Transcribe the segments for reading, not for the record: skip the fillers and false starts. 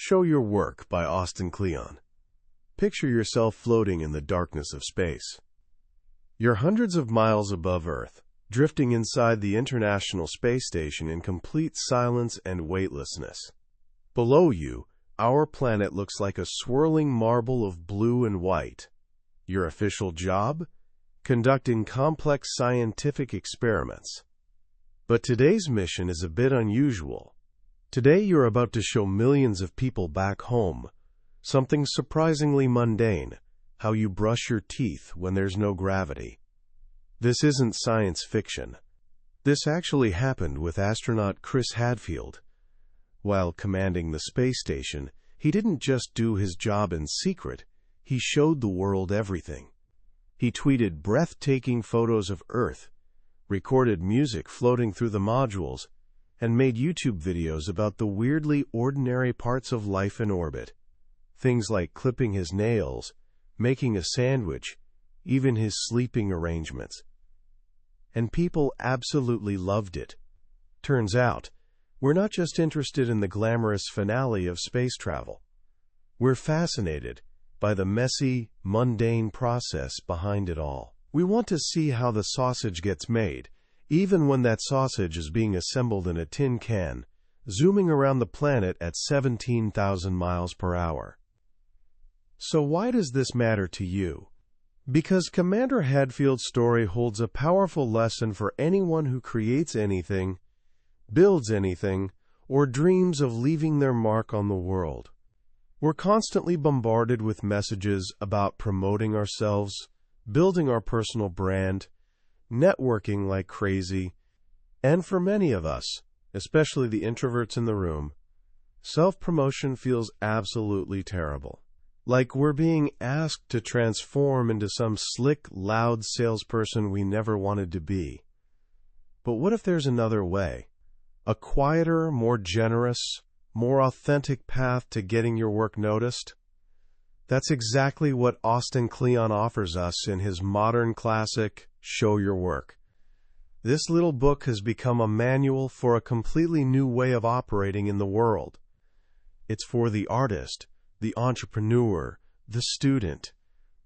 Show Your Work by Austin Kleon. Picture yourself floating in the darkness of space. You're hundreds of miles above Earth, drifting inside the International Space Station in complete silence and weightlessness. Below you, our planet looks like a swirling marble of blue and white. Your official job? Conducting complex scientific experiments. But today's mission is a bit unusual. Today you're about to show millions of people back home something surprisingly mundane: how you brush your teeth when there's no gravity. This isn't science fiction. This actually happened with astronaut Chris Hadfield. While commanding the space station, he didn't just do his job in secret, he showed the world everything. He tweeted breathtaking photos of Earth, recorded music floating through the modules, and made YouTube videos about the weirdly ordinary parts of life in orbit. Things like clipping his nails, making a sandwich, even his sleeping arrangements. And people absolutely loved it. Turns out, we're not just interested in the glamorous finale of space travel. We're fascinated by the messy, mundane process behind it all. We want to see how the sausage gets made, even when that sausage is being assembled in a tin can, zooming around the planet at 17,000 miles per hour. So why does this matter to you? Because Commander Hadfield's story holds a powerful lesson for anyone who creates anything, builds anything, or dreams of leaving their mark on the world. We're constantly bombarded with messages about promoting ourselves, building our personal brand, networking like crazy, and for many of us, especially the introverts in the room, self-promotion feels absolutely terrible. Like we're being asked to transform into some slick, loud salesperson we never wanted to be. But what if there's another way? A quieter, more generous, more authentic path to getting your work noticed? That's exactly what Austin Kleon offers us in his modern classic, Show Your Work. This little book has become a manual for a completely new way of operating in the world. It's for the artist, the entrepreneur, the student,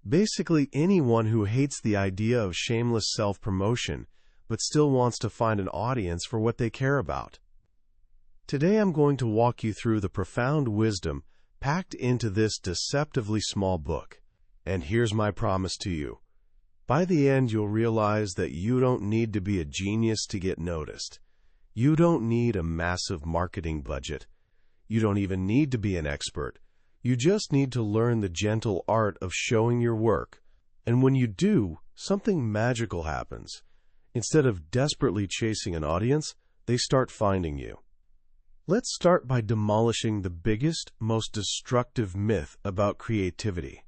basically anyone who hates the idea of shameless self-promotion, but still wants to find an audience for what they care about. Today I'm going to walk you through the profound wisdom packed into this deceptively small book. And here's my promise to you. By the end, you'll realize that you don't need to be a genius to get noticed. You don't need a massive marketing budget. You don't even need to be an expert. You just need to learn the gentle art of showing your work. And when you do, something magical happens. Instead of desperately chasing an audience, they start finding you. Let's start by demolishing the biggest, most destructive myth about creativity.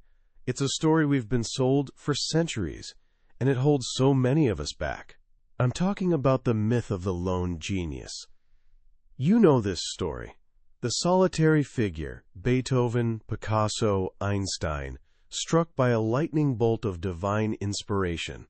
It's a story we've been sold for centuries, and it holds so many of us back. I'm talking about the myth of the lone genius. You know this story. The solitary figure, Beethoven, Picasso, Einstein, struck by a lightning bolt of divine inspiration.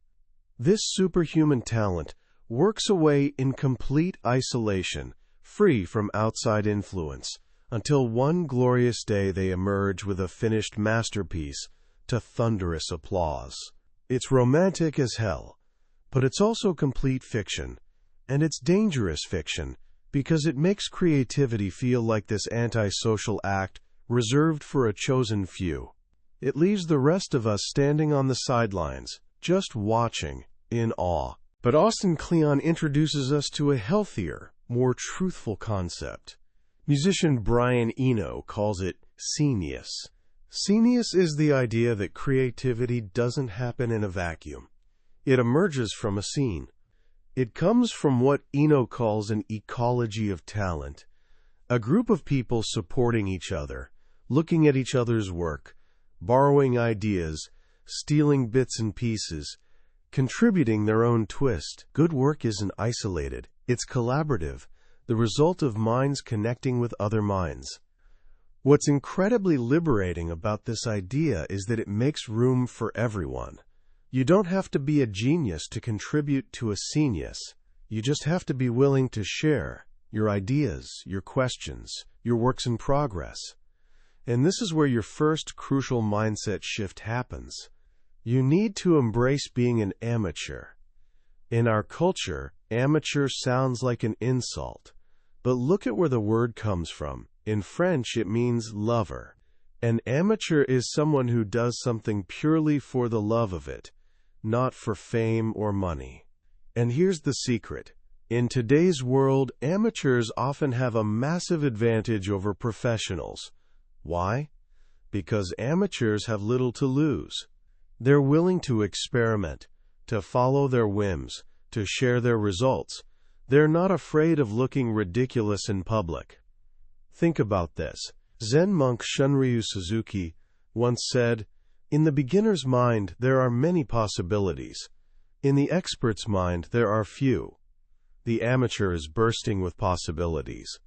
This superhuman talent works away in complete isolation, free from outside influence, until one glorious day they emerge with a finished masterpiece to thunderous applause. It's romantic as hell, but it's also complete fiction, and it's dangerous fiction because it makes creativity feel like this antisocial act reserved for a chosen few. It leaves the rest of us standing on the sidelines, just watching, in awe. But Austin Kleon introduces us to a healthier, more truthful concept. Musician Brian Eno calls it scenius. Scenius is the idea that creativity doesn't happen in a vacuum. It emerges from a scene. It comes from what Eno calls an ecology of talent, a group of people supporting each other, looking at each other's work, borrowing ideas, stealing bits and pieces, contributing their own twist. Good work isn't isolated. It's collaborative, the result of minds connecting with other minds. What's incredibly liberating about this idea is that it makes room for everyone. You don't have to be a genius to contribute to a scenius. You just have to be willing to share your ideas, your questions, your works in progress. And this is where your first crucial mindset shift happens. You need to embrace being an amateur. In our culture, amateur sounds like an insult. But look at where the word comes from. In French, it means lover. An amateur is someone who does something purely for the love of it, not for fame or money. And here's the secret. In today's world, amateurs often have a massive advantage over professionals. Why? Because amateurs have little to lose. They're willing to experiment, to follow their whims, to share their results. They're not afraid of looking ridiculous in public. Think about this. Zen monk Shunryu Suzuki once said, "In the beginner's mind, there are many possibilities. In the expert's mind, there are few." The amateur is bursting with possibilities.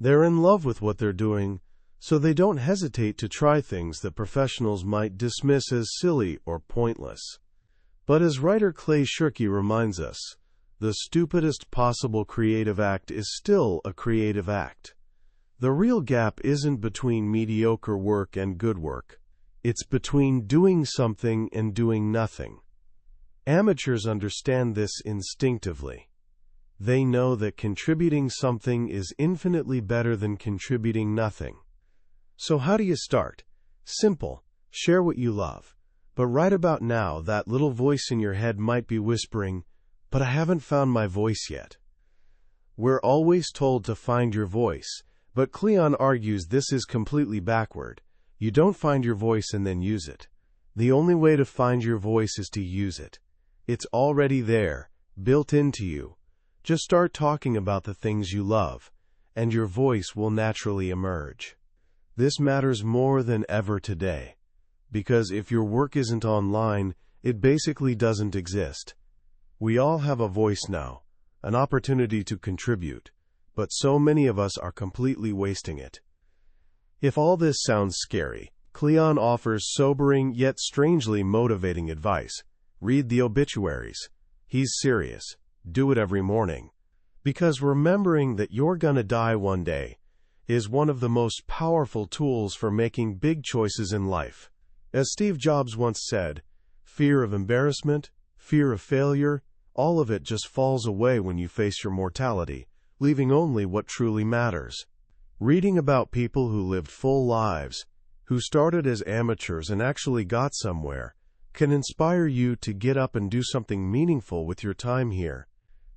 They're in love with what they're doing, so they don't hesitate to try things that professionals might dismiss as silly or pointless. But as writer Clay Shirky reminds us, the stupidest possible creative act is still a creative act. The real gap isn't between mediocre work and good work. It's between doing something and doing nothing. Amateurs understand this instinctively. They know that contributing something is infinitely better than contributing nothing. So how do you start? Simple. Share what you love. But right about now, that little voice in your head might be whispering, "But I haven't found my voice yet." We're always told to find your voice, but Kleon argues this is completely backward. You don't find your voice and then use it. The only way to find your voice is to use it. It's already there, built into you. Just start talking about the things you love, and your voice will naturally emerge. This matters more than ever today, because if your work isn't online, it basically doesn't exist. We all have a voice now, an opportunity to contribute, but so many of us are completely wasting it. If all this sounds scary, Kleon offers sobering yet strangely motivating advice. Read the obituaries. He's serious. Do it every morning. Because remembering that you're gonna die one day is one of the most powerful tools for making big choices in life. As Steve Jobs once said, fear of embarrassment, fear of failure, all of it just falls away when you face your mortality, leaving only what truly matters. Reading about people who lived full lives, who started as amateurs and actually got somewhere, can inspire you to get up and do something meaningful with your time here.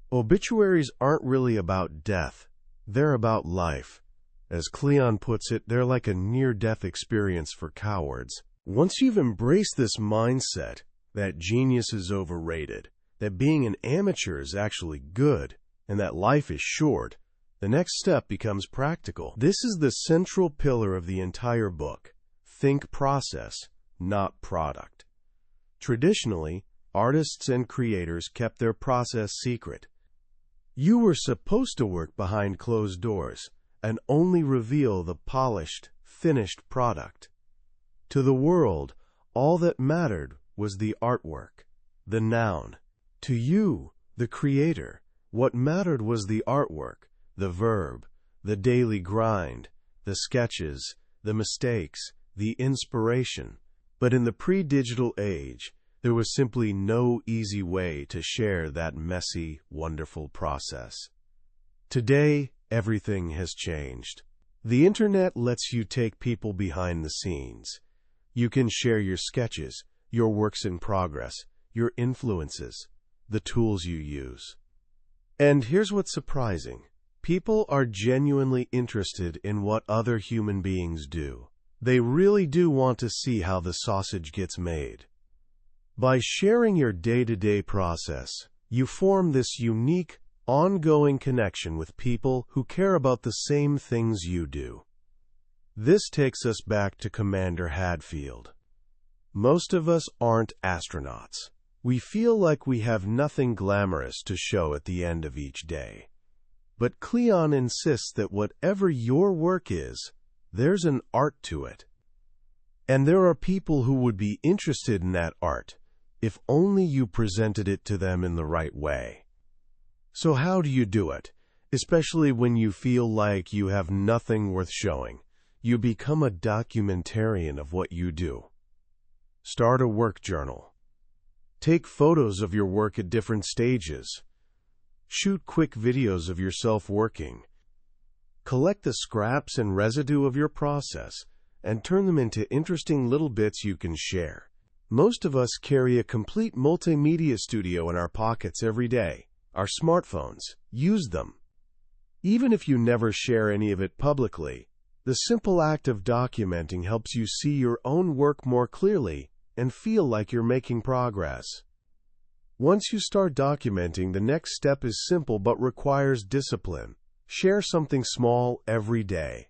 Obituaries aren't really about death. They're about life. As Kleon puts it, they're like a near-death experience for cowards. Once you've embraced this mindset, that genius is overrated, that being an amateur is actually good, and that life is short, the next step becomes practical. This is the central pillar of the entire book. Think process, not product. Traditionally, artists and creators kept their process secret. You were supposed to work behind closed doors and only reveal the polished, finished product. To the world, all that mattered was the artwork, the noun. To you, the creator, what mattered was the artwork, the verb, the daily grind, the sketches, the mistakes, the inspiration. But in the pre-digital age, there was simply no easy way to share that messy, wonderful process. Today, everything has changed. The internet lets you take people behind the scenes. You can share your sketches, your works in progress, your influences, the tools you use. And here's what's surprising. People are genuinely interested in what other human beings do. They really do want to see how the sausage gets made. By sharing your day-to-day process, you form this unique, ongoing connection with people who care about the same things you do. This takes us back to Commander Hadfield. Most of us aren't astronauts. We feel like we have nothing glamorous to show at the end of each day. But Kleon insists that whatever your work is, there's an art to it. And there are people who would be interested in that art, if only you presented it to them in the right way. So how do you do it? Especially when you feel like you have nothing worth showing. You become a documentarian of what you do. Start a work journal. Take photos of your work at different stages. Shoot quick videos of yourself working. Collect the scraps and residue of your process and turn them into interesting little bits you can share. Most of us carry a complete multimedia studio in our pockets every day. Our smartphones. Use them. Even if you never share any of it publicly, the simple act of documenting helps you see your own work more clearly and feel like you're making progress. Once you start documenting, the next step is simple but requires discipline. Share something small every day.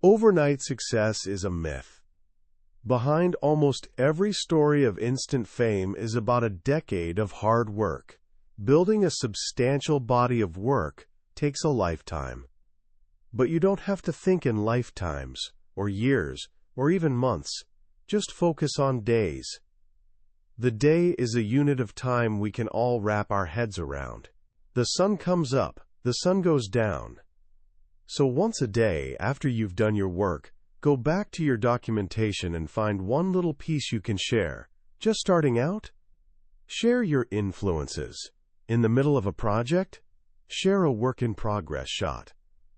Overnight success is a myth. Behind almost every story of instant fame is about a decade of hard work. Building a substantial body of work takes a lifetime. But you don't have to think in lifetimes, or years, or even months. Just focus on days. The day is a unit of time we can all wrap our heads around. The sun comes up, the sun goes down. So once a day, after you've done your work, go back to your documentation and find one little piece you can share. Just starting out? Share your influences. In the middle of a project? Share a work-in-progress shot.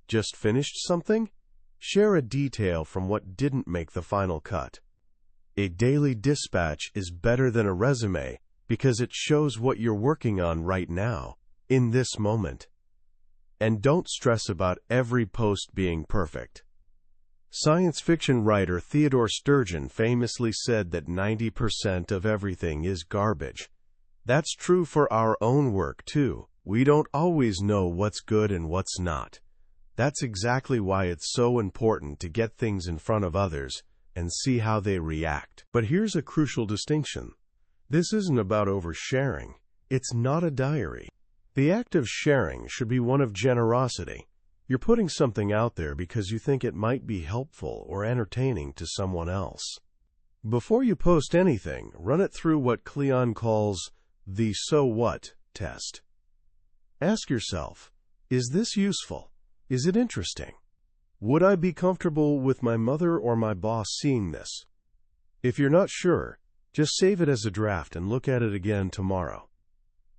Just finished something? Share a detail from what didn't make the final cut. A daily dispatch is better than a resume because it shows what you're working on right now, in this moment. And don't stress about every post being perfect. Science fiction writer Theodore Sturgeon famously said that 90% of everything is garbage. That's true for our own work, too. We don't always know what's good and what's not. That's exactly why it's so important to get things in front of others and see how they react. But here's a crucial distinction. This isn't about oversharing. It's not a diary. The act of sharing should be one of generosity. You're putting something out there because you think it might be helpful or entertaining to someone else. Before you post anything, run it through what Kleon calls the "so what" test. Ask yourself, is this useful? Is it interesting? Would I be comfortable with my mother or my boss seeing this? If you're not sure, just save it as a draft and look at it again tomorrow.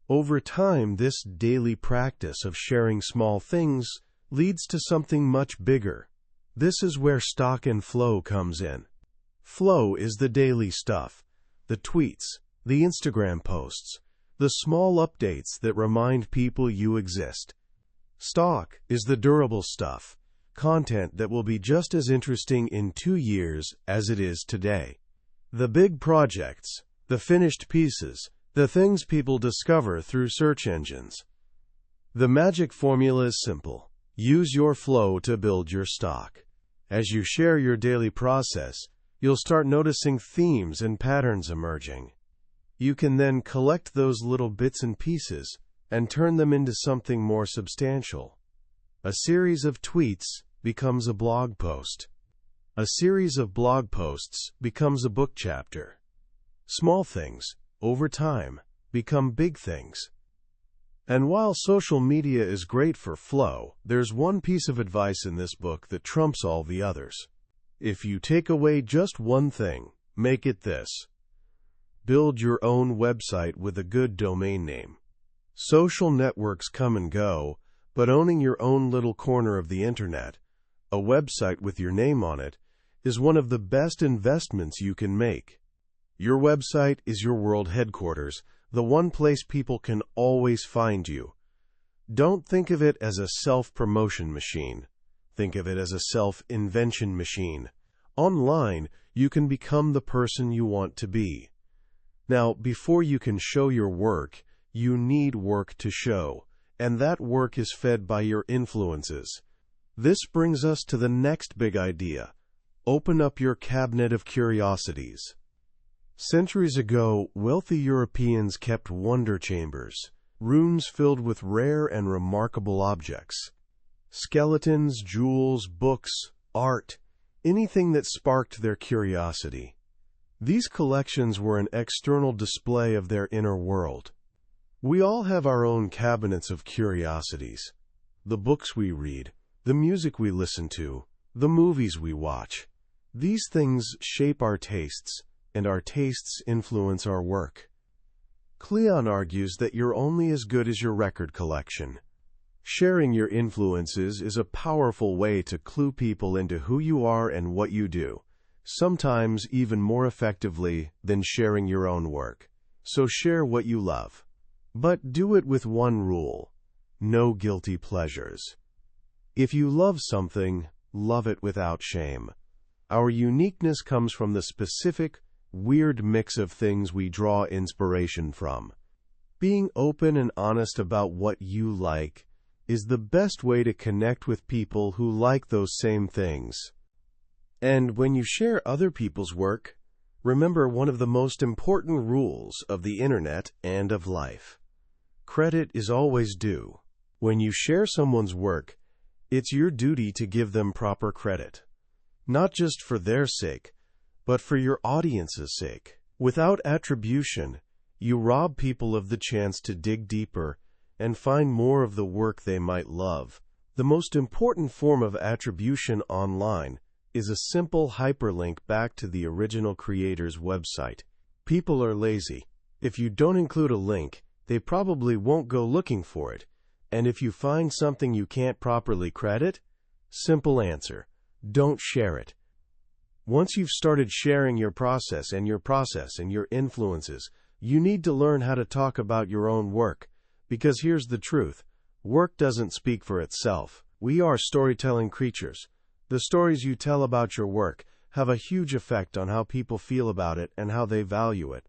Over time, this daily practice of sharing small things leads to something much bigger. This is where stock and flow comes in. Flow is the daily stuff, the tweets, the Instagram posts, the small updates that remind people you exist. Stock is the durable stuff, content that will be just as interesting in 2 years as it is today. The big projects, the finished pieces, the things people discover through search engines. The magic formula is simple. Use your flow to build your stock. As you share your daily process, you'll start noticing themes and patterns emerging. You can then collect those little bits and pieces and turn them into something more substantial. A series of tweets becomes a blog post. A series of blog posts becomes a book chapter. Small things, over time, become big things. And while social media is great for flow, there's one piece of advice in this book that trumps all the others. If you take away just one thing, make it this. Build your own website with a good domain name. Social networks come and go, but owning your own little corner of the internet, a website with your name on it, is one of the best investments you can make. Your website is your world headquarters, the one place people can always find you. Don't think of it as a self-promotion machine. Think of it as a self-invention machine. Online, you can become the person you want to be. Now, before you can show your work, you need work to show, and that work is fed by your influences. This brings us to the next big idea. Open up your cabinet of curiosities. Centuries ago, wealthy Europeans kept wonder chambers, rooms filled with rare and remarkable objects. Skeletons, jewels, books, art, anything that sparked their curiosity. These collections were an external display of their inner world. We all have our own cabinets of curiosities. The books we read, the music we listen to, the movies we watch. These things shape our tastes, and our tastes influence our work. Kleon argues that you're only as good as your record collection. Sharing your influences is a powerful way to clue people into who you are and what you do, sometimes even more effectively than sharing your own work. So share what you love. But do it with one rule: no guilty pleasures. If you love something, love it without shame. Our uniqueness comes from the specific, weird mix of things we draw inspiration from. Being open and honest about what you like is the best way to connect with people who like those same things. And when you share other people's work, remember one of the most important rules of the internet and of life. Credit is always due. When you share someone's work, it's your duty to give them proper credit. Not just for their sake, but for your audience's sake. Without attribution, you rob people of the chance to dig deeper and find more of the work they might love. The most important form of attribution online is a simple hyperlink back to the original creator's website. People are lazy. If you don't include a link, they probably won't go looking for it. And if you find something you can't properly credit, simple answer: don't share it. Once you've started sharing your process and your influences, you need to learn how to talk about your own work. Because here's the truth: work doesn't speak for itself. We are storytelling creatures. The stories you tell about your work have a huge effect on how people feel about it and how they value it.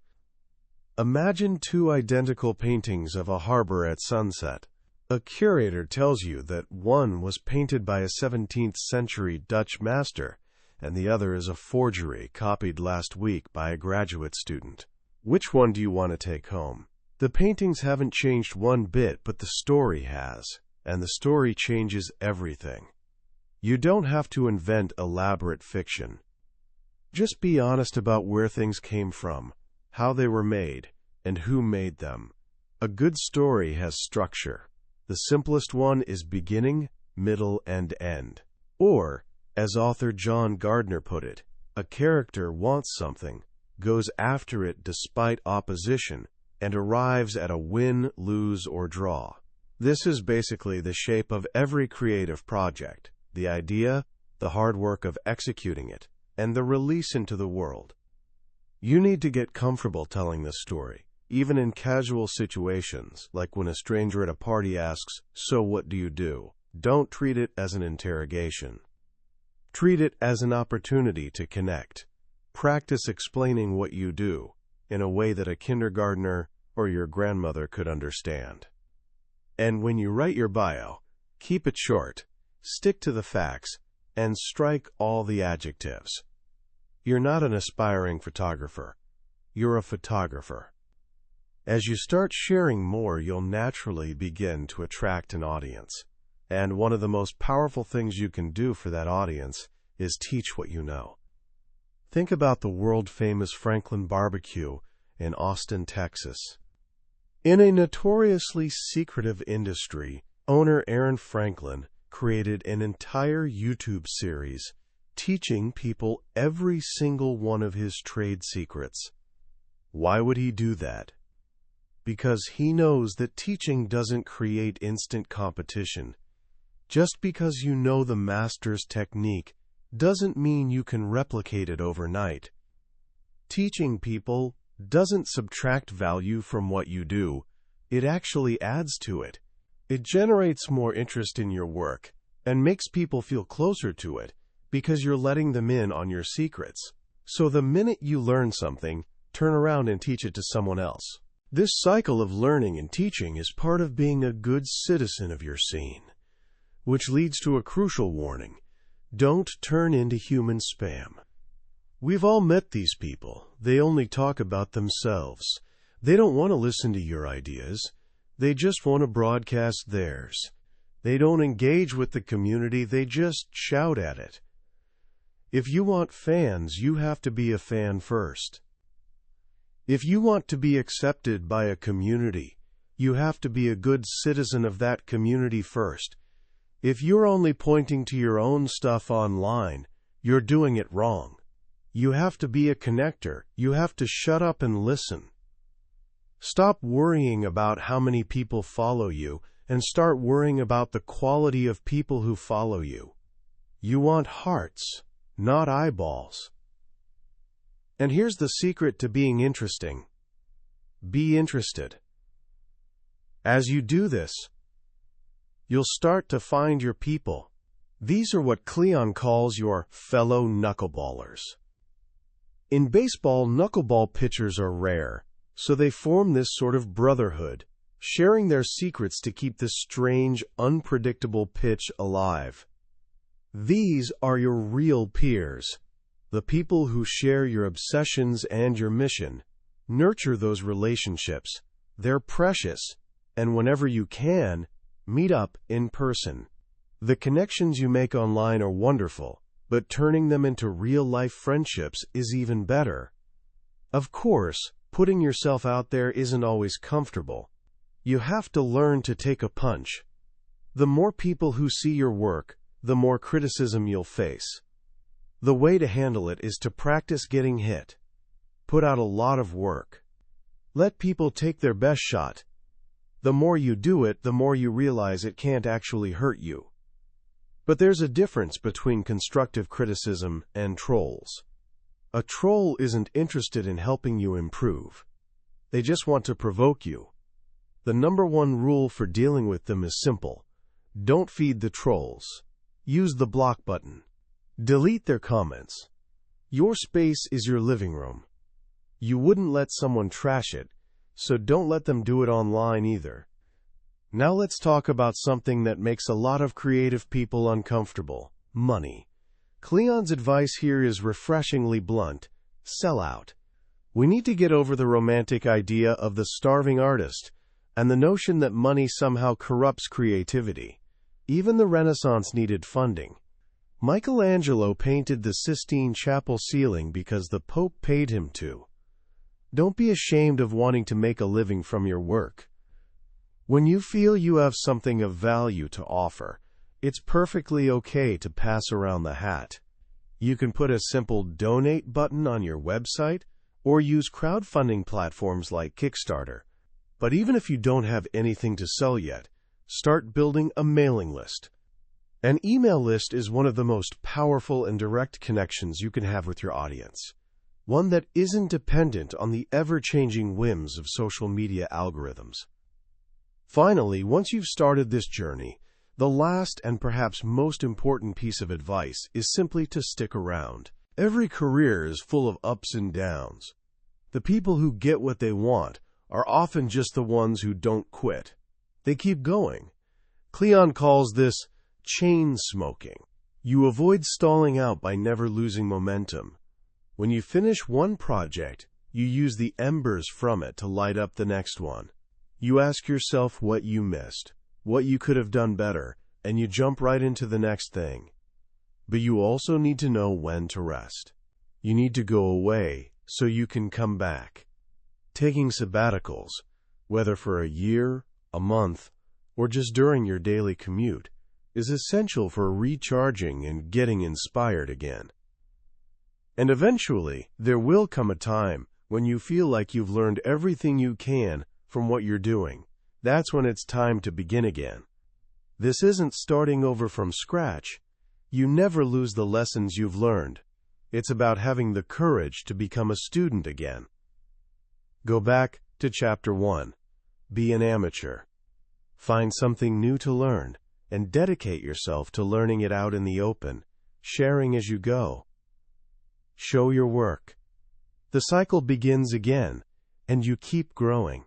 Imagine two identical paintings of a harbor at sunset. A curator tells you that one was painted by a 17th century Dutch master, and the other is a forgery copied last week by a graduate student. Which one do you want to take home? The paintings haven't changed one bit, but the story has, and the story changes everything. You don't have to invent elaborate fiction. Just be honest about where things came from, how they were made, and who made them. A good story has structure. The simplest one is beginning, middle, and end. Or, as author John Gardner put it, a character wants something, goes after it despite opposition, and arrives at a win, lose, or draw. This is basically the shape of every creative project: the idea, the hard work of executing it, and the release into the world. You need to get comfortable telling this story, even in casual situations, like when a stranger at a party asks, "So what do you do?" Don't treat it as an interrogation. Treat it as an opportunity to connect. Practice explaining what you do in a way that a kindergartner or your grandmother could understand. And when you write your bio, keep it short, stick to the facts, and strike all the adjectives. You're not an aspiring photographer. You're a photographer. As you start sharing more, you'll naturally begin to attract an audience. And one of the most powerful things you can do for that audience is teach what you know. Think about the world-famous Franklin Barbecue in Austin, Texas. In a notoriously secretive industry, owner Aaron Franklin created an entire YouTube series teaching people every single one of his trade secrets. Why would he do that? Because he knows that teaching doesn't create instant competition. Just because you know the master's technique doesn't mean you can replicate it overnight. Teaching people doesn't subtract value from what you do. It actually adds to it. It generates more interest in your work and makes people feel closer to it because you're letting them in on your secrets. So the minute you learn something, turn around and teach it to someone else. This cycle of learning and teaching is part of being a good citizen of your scene, which leads to a crucial warning: don't turn into human spam. We've all met these people. They only talk about themselves. They don't want to listen to your ideas. They just want to broadcast theirs. They don't engage with the community. They just shout at it. If you want fans, you have to be a fan first. If you want to be accepted by a community, you have to be a good citizen of that community first. If you're only pointing to your own stuff online, you're doing it wrong. You have to be a connector. You have to shut up and listen. Stop worrying about how many people follow you and start worrying about the quality of people who follow you. You want hearts, not eyeballs. And here's the secret to being interesting. Be interested. As you do this, you'll start to find your people. These are what Kleon calls your fellow knuckleballers. In baseball, knuckleball pitchers are rare, so they form this sort of brotherhood, sharing their secrets to keep this strange, unpredictable pitch alive. These are your real peers, the people who share your obsessions and your mission. Nurture those relationships. They're precious, and whenever you can, meet up in person. The connections you make online are wonderful, but turning them into real-life friendships is even better. Of course, putting yourself out there isn't always comfortable. You have to learn to take a punch. The more people who see your work, the more criticism you'll face. The way to handle it is to practice getting hit. Put out a lot of work. Let people take their best shot. The more you do it, the more you realize it can't actually hurt you. But there's a difference between constructive criticism and trolls. A troll isn't interested in helping you improve. They just want to provoke you. The number one rule for dealing with them is simple. Don't feed the trolls. Use the block button. Delete their comments. Your space is your living room. You wouldn't let someone trash it, so don't let them do it online either. Now let's talk about something that makes a lot of creative people uncomfortable: money. Kleon's advice here is refreshingly blunt. Sell out. We need to get over the romantic idea of the starving artist and the notion that money somehow corrupts creativity. Even the Renaissance needed funding. Michelangelo painted the Sistine Chapel ceiling because the Pope paid him to. Don't be ashamed of wanting to make a living from your work. When you feel you have something of value to offer, it's perfectly okay to pass around the hat. You can put a simple donate button on your website or use crowdfunding platforms like Kickstarter. But even if you don't have anything to sell yet, start building a mailing list. An email list is one of the most powerful and direct connections you can have with your audience. One that isn't dependent on the ever-changing whims of social media algorithms. Finally, once you've started this journey, the last and perhaps most important piece of advice is simply to stick around. Every career is full of ups and downs. The people who get what they want are often just the ones who don't quit. They keep going. Kleon calls this chain smoking. You avoid stalling out by never losing momentum. When you finish one project, you use the embers from it to light up the next one. You ask yourself what you missed, what you could have done better, and you jump right into the next thing. But you also need to know when to rest. You need to go away so you can come back. Taking sabbaticals, whether for a year, a month, or just during your daily commute, is essential for recharging and getting inspired again. And eventually, there will come a time when you feel like you've learned everything you can from what you're doing. That's when it's time to begin again. This isn't starting over from scratch. You never lose the lessons you've learned. It's about having the courage to become a student again. Go back to Chapter 1. Be an amateur. Find something new to learn, and dedicate yourself to learning it out in the open, sharing as you go. Show your work. The cycle begins again, and you keep growing.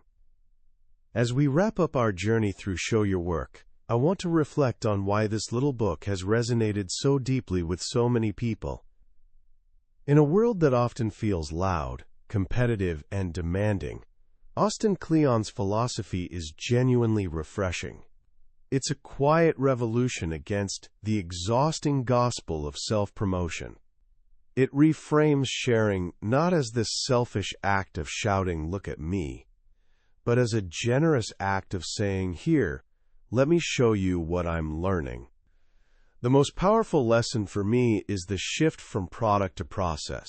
As we wrap up our journey through Show Your Work, I want to reflect on why this little book has resonated so deeply with so many people. In a world that often feels loud, competitive, and demanding, Austin Kleon's philosophy is genuinely refreshing. It's a quiet revolution against the exhausting gospel of self-promotion. It reframes sharing not as this selfish act of shouting, "Look at me," but as a generous act of saying, "Here, let me show you what I'm learning." The most powerful lesson for me is the shift from product to process.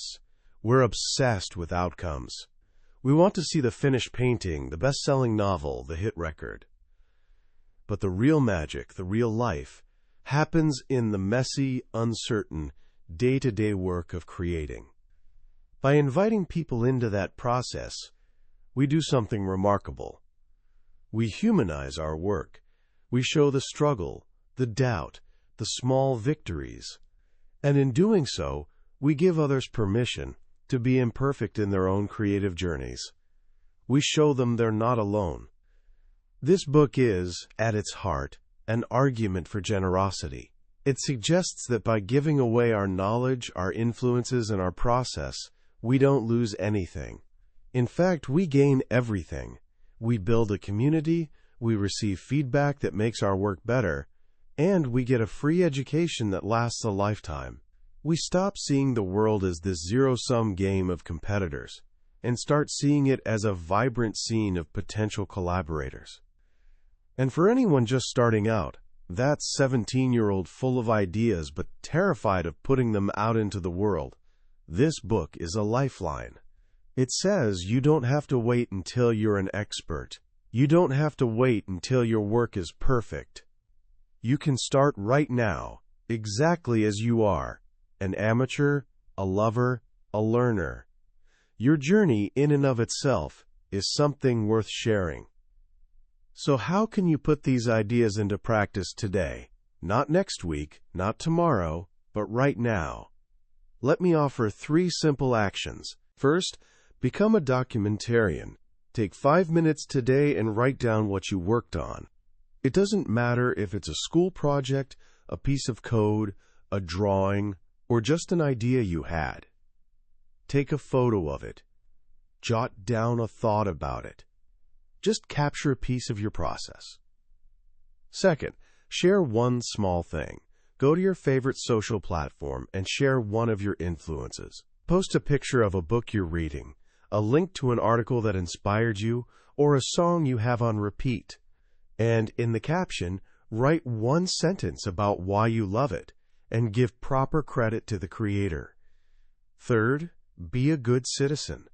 We're obsessed with outcomes. We want to see the finished painting, the best-selling novel, the hit record. But the real magic, the real life, happens in the messy, uncertain, day-to-day work of creating. By inviting people into that process, we do something remarkable. We humanize our work. We show the struggle, the doubt, the small victories. And in doing so, we give others permission to be imperfect in their own creative journeys. We show them they're not alone. This book is, at its heart, an argument for generosity. It suggests that by giving away our knowledge, our influences, and our process, we don't lose anything. In fact, we gain everything. We build a community, we receive feedback that makes our work better, and we get a free education that lasts a lifetime. We stop seeing the world as this zero-sum game of competitors and start seeing it as a vibrant scene of potential collaborators. And for anyone just starting out, that 17-year-old full of ideas but terrified of putting them out into the world, this book is a lifeline. It says you don't have to wait until you're an expert. You don't have to wait until your work is perfect. You can start right now, exactly as you are. An amateur, a lover, a learner. Your journey in and of itself is something worth sharing. So how can you put these ideas into practice today? Not next week, not tomorrow, but right now. Let me offer 3 simple actions. First, become a documentarian. Take 5 minutes today and write down what you worked on. It doesn't matter if it's a school project, a piece of code, a drawing, or just an idea you had. Take a photo of it. Jot down a thought about it. Just capture a piece of your process. Second, share one small thing. Go to your favorite social platform and share one of your influences. Post a picture of a book you're reading, a link to an article that inspired you, or a song you have on repeat. And in the caption, write one sentence about why you love it, and give proper credit to the creator. Third, be a good citizen.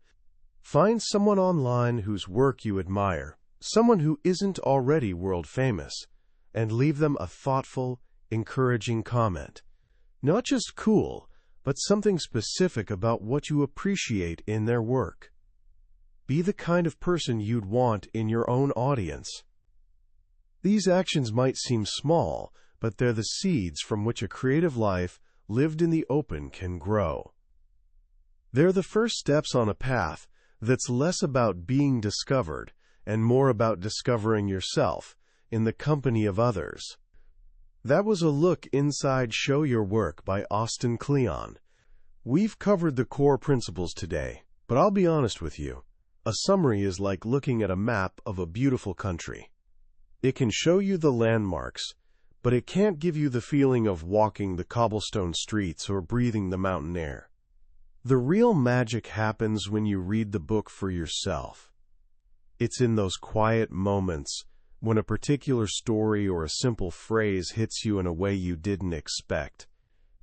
Find someone online whose work you admire, someone who isn't already world famous, and leave them a thoughtful, encouraging comment. Not just cool, but something specific about what you appreciate in their work. Be the kind of person you'd want in your own audience. These actions might seem small, but they're the seeds from which a creative life lived in the open can grow. They're the first steps on a path that's less about being discovered and more about discovering yourself in the company of others. That was a look inside Show Your Work by Austin Kleon. We've covered the core principles today, but I'll be honest with you. A summary is like looking at a map of a beautiful country. It can show you the landmarks, but it can't give you the feeling of walking the cobblestone streets or breathing the mountain air. The real magic happens when you read the book for yourself. It's in those quiet moments when a particular story or a simple phrase hits you in a way you didn't expect.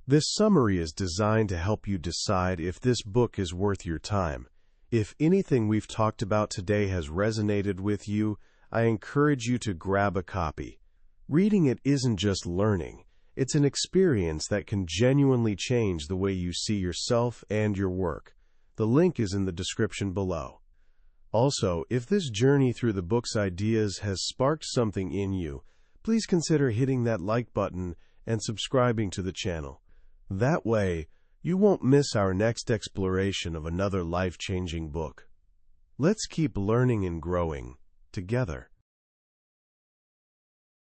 This summary is designed to help you decide if this book is worth your time. If anything we've talked about today has resonated with you, I encourage you to grab a copy. Reading it isn't just learning. It's an experience that can genuinely change the way you see yourself and your work. The link is in the description below. Also, if this journey through the book's ideas has sparked something in you, please consider hitting that like button and subscribing to the channel. That way, you won't miss our next exploration of another life-changing book. Let's keep learning and growing together.